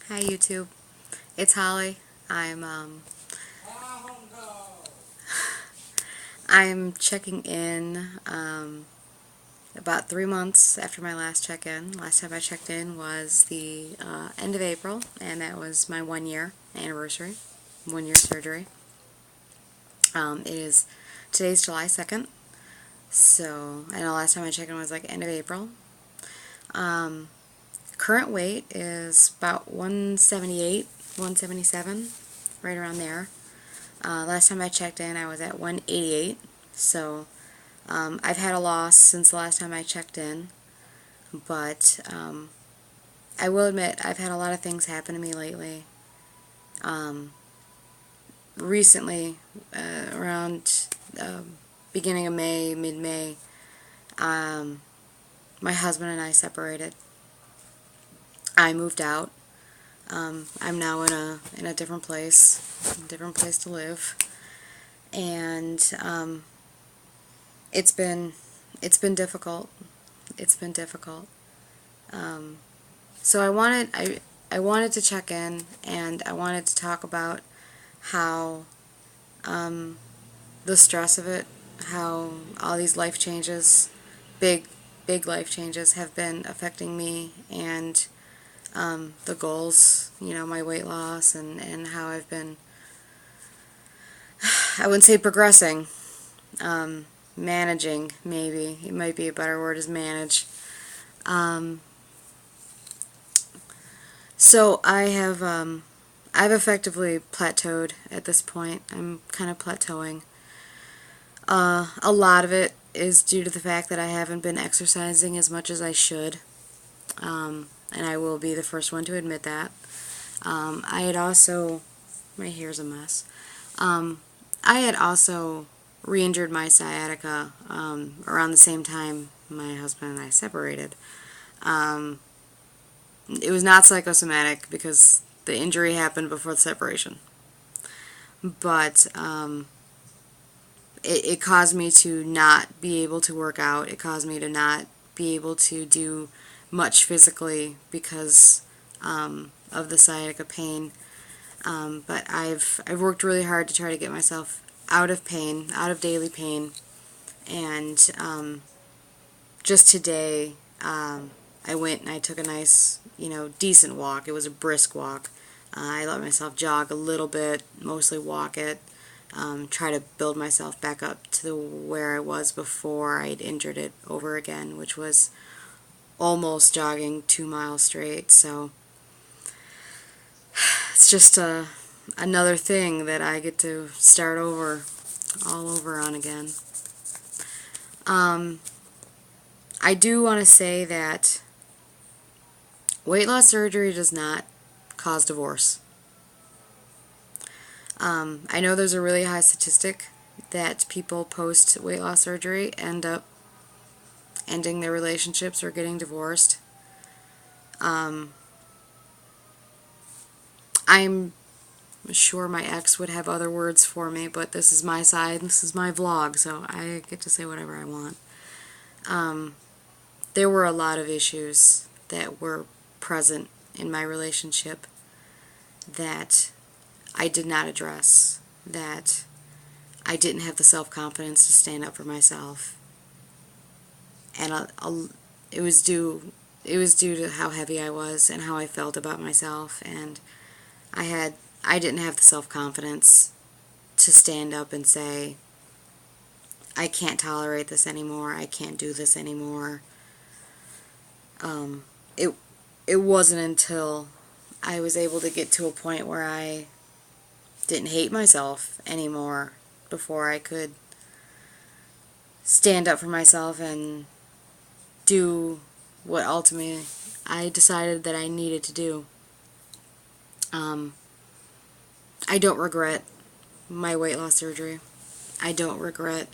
Hi YouTube, it's Holly. I'm checking in about 3 months after my last check-in. Last time I checked in was the end of April, and that was my 1 year anniversary, 1 year surgery. It is today's July 2nd, so I know last time I checked in was like end of April. Current weight is about 178, 177, right around there. Last time I checked in, I was at 188, so I've had a loss since the last time I checked in, but I will admit I've had a lot of things happen to me lately. Um, Recently, around beginning of May, mid-May, um, my husband and I separated. I moved out. I'm now in a different place to live, and it's been it's been difficult. It's been difficult. Um, so I wanted to check in, and I wanted to talk about how um, the stress of it, how all these life changes, big big life changes, have been affecting me, and the goals, my weight loss, and how I've been, I wouldn't say progressing, managing, maybe it might be a better word, is manage. Um, so I've effectively plateaued at this point. I'm kind of plateauing. A lot of it is due to the fact that I haven't been exercising as much as I should, and I will be the first one to admit that. I had also, my hair's a mess. I had also re-injured my sciatica around the same time my husband and I separated. Um, it was not psychosomatic because the injury happened before the separation, but it caused me to not be able to work out. It caused me to not be able to do much physically because of the sciatica pain. But I've worked really hard to try to get myself out of pain, out of daily pain, and just today I went and I took a nice, decent walk. It was a brisk walk. I let myself jog a little bit, mostly walk it, try to build myself back up to where I was before I'd injured it over again, which was almost jogging 2 miles straight. So it's just another thing that I get to start over, all over on again. I do want to say that weight loss surgery does not cause divorce. I know there's a really high statistic that people post weight loss surgery end up ending their relationships or getting divorced. I'm sure my ex would have other words for me, but this is my side, this is my vlog, so I get to say whatever I want. There were a lot of issues that were present in my relationship that I did not address, that I didn't have the self-confidence to stand up for myself, and it was due to how heavy I was and how I felt about myself, and I didn't have the self-confidence to stand up and say, I can't tolerate this anymore, I can't do this anymore. It it wasn't until I was able to get to a point where I didn't hate myself anymore before I could stand up for myself and do what ultimately I decided that I needed to do. I don't regret my weight loss surgery. I don't regret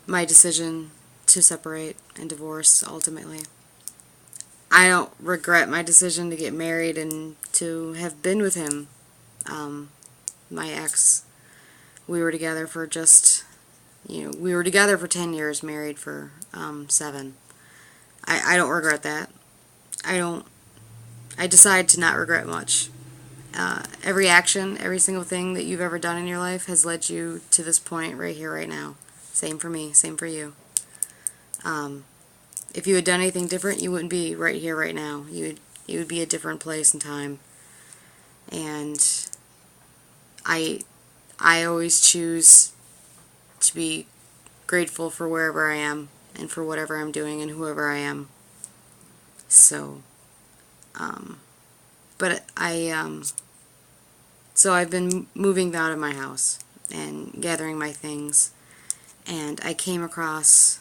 my decision to separate and divorce ultimately. I don't regret my decision to get married and to have been with him. My ex, we were together for we were together for 10 years, married for 7. I don't regret that. I don't I decide to not regret much. Every action, every single thing that you've ever done in your life has led you to this point right here, right now. Same for me, same for you. If you had done anything different, you wouldn't be right here, right now. You would be a different place and time. And I always choose to be grateful for wherever I am and for whatever I'm doing and whoever I am. So, so I've been moving out of my house and gathering my things, and I came across,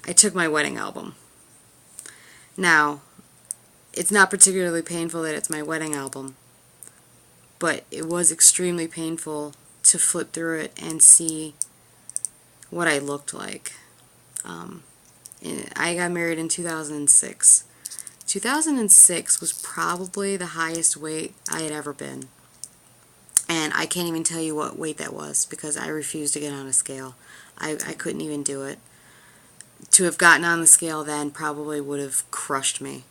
I took my wedding album. Now, it's not particularly painful that it's my wedding album, but it was extremely painful to flip through it and see what I looked like. I got married in 2006. 2006 was probably the highest weight I had ever been. And I can't even tell you what weight that was because I refused to get on a scale. I couldn't even do it. To have gotten on the scale then probably would have crushed me.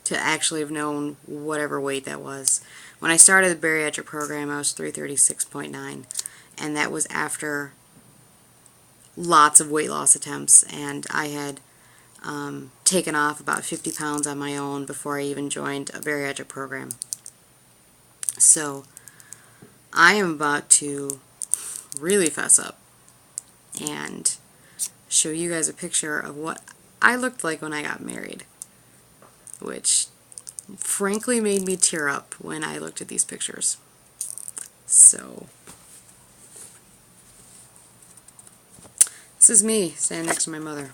To actually have known whatever weight that was. When I started the bariatric program, I was 336.9, and that was after lots of weight loss attempts, and I had taken off about 50 pounds on my own before I even joined a bariatric program. So I am about to really fess up and show you guys a picture of what I looked like when I got married, which frankly made me tear up when I looked at these pictures. So this is me standing next to my mother.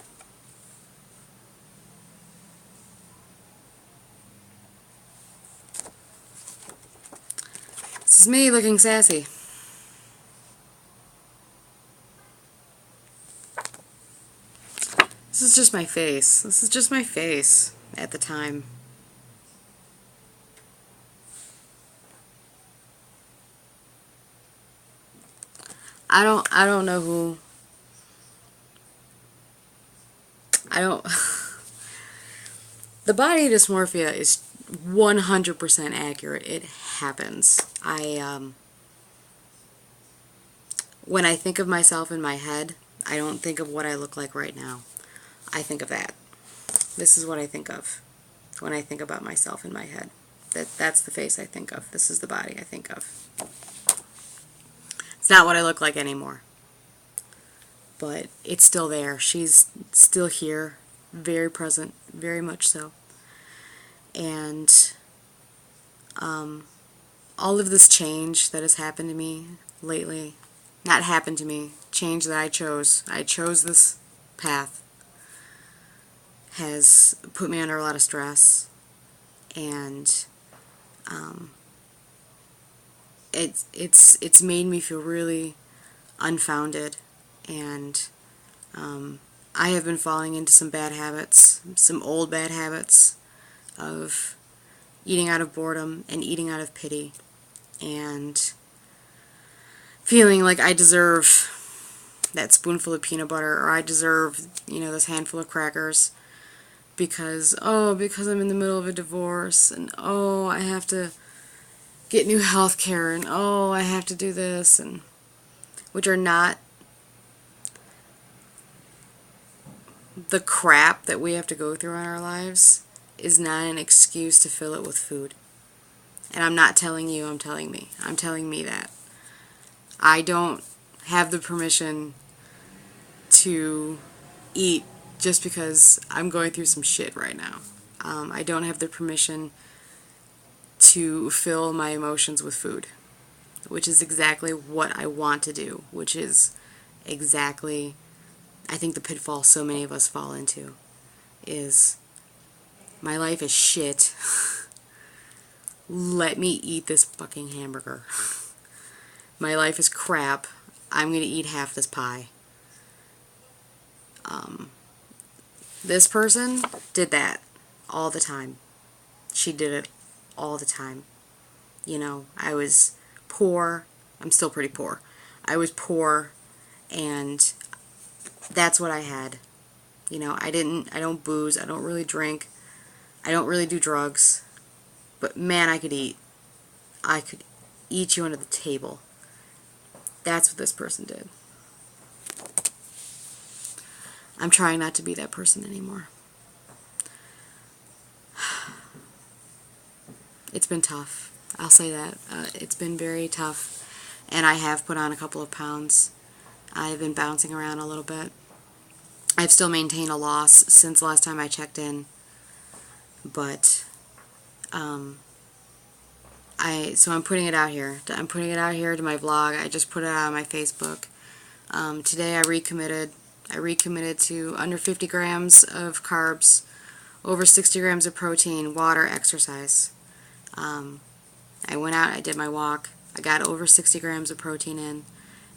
This is me looking sassy. This is just my face. This is just my face at the time. I don't know who. The body dysmorphia is 100% accurate. It happens. When I think of myself in my head, I don't think of what I look like right now. I think of that. This is what I think of when I think about myself in my head. That's the face I think of. This is the body I think of. It's not what I look like anymore. But it's still there. She's still here. Very present. Very much so. And all of this change that has happened to me lately, not happened to me, change that I chose this path, has put me under a lot of stress, and it's made me feel really unfounded, and I have been falling into some bad habits, some old bad habits of eating out of boredom and eating out of pity, and feeling like I deserve that spoonful of peanut butter, or I deserve, this handful of crackers because I'm in the middle of a divorce, and I have to get new health care, and I have to do this, and which are not the crap that we have to go through in our lives is not an excuse to fill it with food. And I'm not telling you, I'm telling me. I'm telling me that. I don't have the permission to eat just because I'm going through some shit right now. I don't have the permission to fill my emotions with food, which is exactly what I want to do, which is exactly, I think, the pitfall so many of us fall into, is my life is shit. Let me eat this fucking hamburger. My life is crap. I'm going to eat half this pie. This person did that all the time. She did it all the time. I was poor. I'm still pretty poor. I was poor, and that's what I had. You know, I don't booze, I don't really drink, I don't really do drugs, but man, I could eat. I could eat you under the table. That's what this person did. I'm trying not to be that person anymore. It's been tough. I'll say that. It's been very tough, and I have put on a couple of pounds. I've been bouncing around a little bit. I've still maintained a loss since the last time I checked in, but so I'm putting it out here. I'm putting it out here to my vlog. I just put it out on my Facebook. Today I recommitted. I recommitted to under 50 grams of carbs, over 60 grams of protein, water, exercise. I went out, I did my walk, I got over 60 grams of protein in,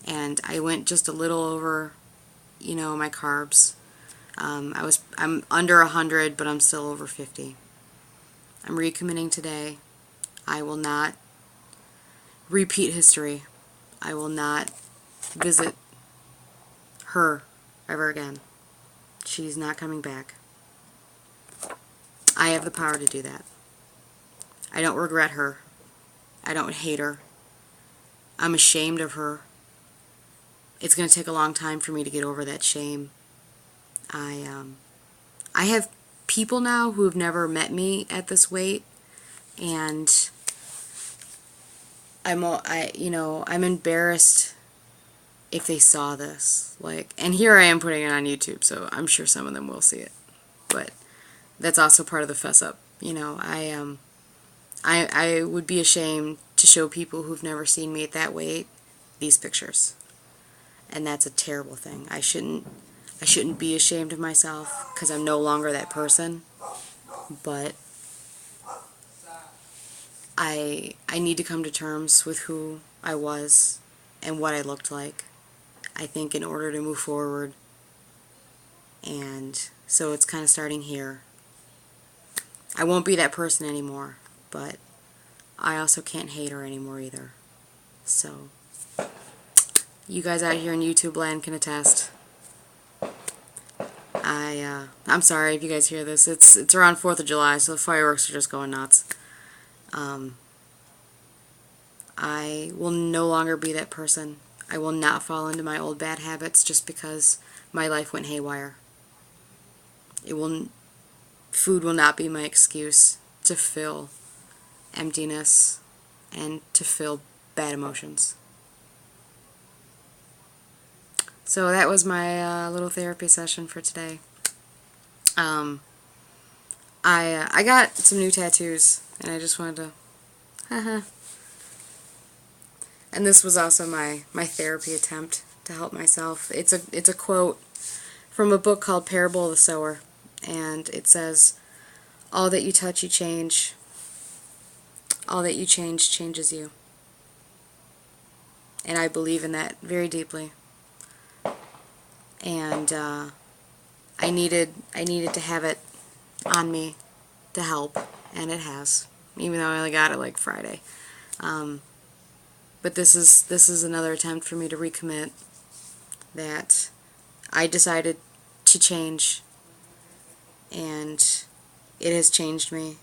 and I went just a little over, you know, my carbs. I'm under 100, but I'm still over 50. I'm recommitting today. I will not repeat history. I will not visit her ever again. She's not coming back. I have the power to do that. I don't regret her. I don't hate her. I'm ashamed of her. It's going to take a long time for me to get over that shame. I have people now who have never met me at this weight, and I'm embarrassed if they saw this. And here I am putting it on YouTube, so I'm sure some of them will see it. But that's also part of the fess up. You know, I would be ashamed to show people who've never seen me at that weight these pictures. And that's a terrible thing. I shouldn't be ashamed of myself because I'm no longer that person. But I need to come to terms with who I was and what I looked like, I think, in order to move forward. And so it's kind of starting here. I won't be that person anymore, but I also can't hate her anymore either. So you guys out here in YouTube land can attest. I'm sorry if you guys hear this. It's around 4th of July, so the fireworks are just going nuts. I will no longer be that person. I will not fall into my old bad habits just because my life went haywire. Food will not be my excuse to fill emptiness and to fill bad emotions. So that was my little therapy session for today. I got some new tattoos, and I just wanted to, haha. And this was also my therapy attempt to help myself. It's a quote from a book called Parable of the Sower, and it says, "All that you touch, you change. All that you change changes you." And I believe in that very deeply. And I needed to have it on me to help, and it has, even though I only got it like Friday. But this is another attempt for me to recommit that I decided to change, and it has changed me,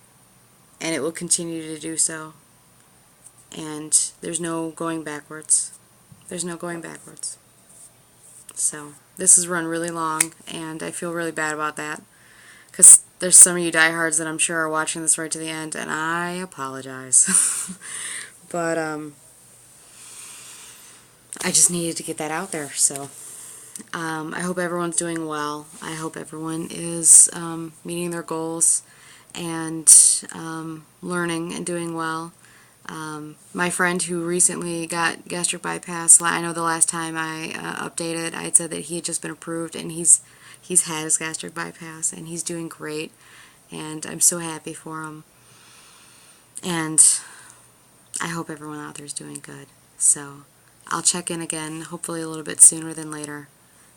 and it will continue to do so. And there's no going backwards. There's no going backwards. So this has run really long, and I feel really bad about that, because there's some of you diehards that I'm sure are watching this right to the end, and I apologize. But I just needed to get that out there. So I hope everyone's doing well. I hope everyone is meeting their goals and learning and doing well. My friend who recently got gastric bypass, I know the last time I updated, I had said that he had just been approved, and he's had his gastric bypass, and he's doing great, and I'm so happy for him. And I hope everyone out there is doing good. So I'll check in again, hopefully a little bit sooner than later,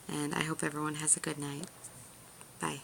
and I hope everyone has a good night. Bye.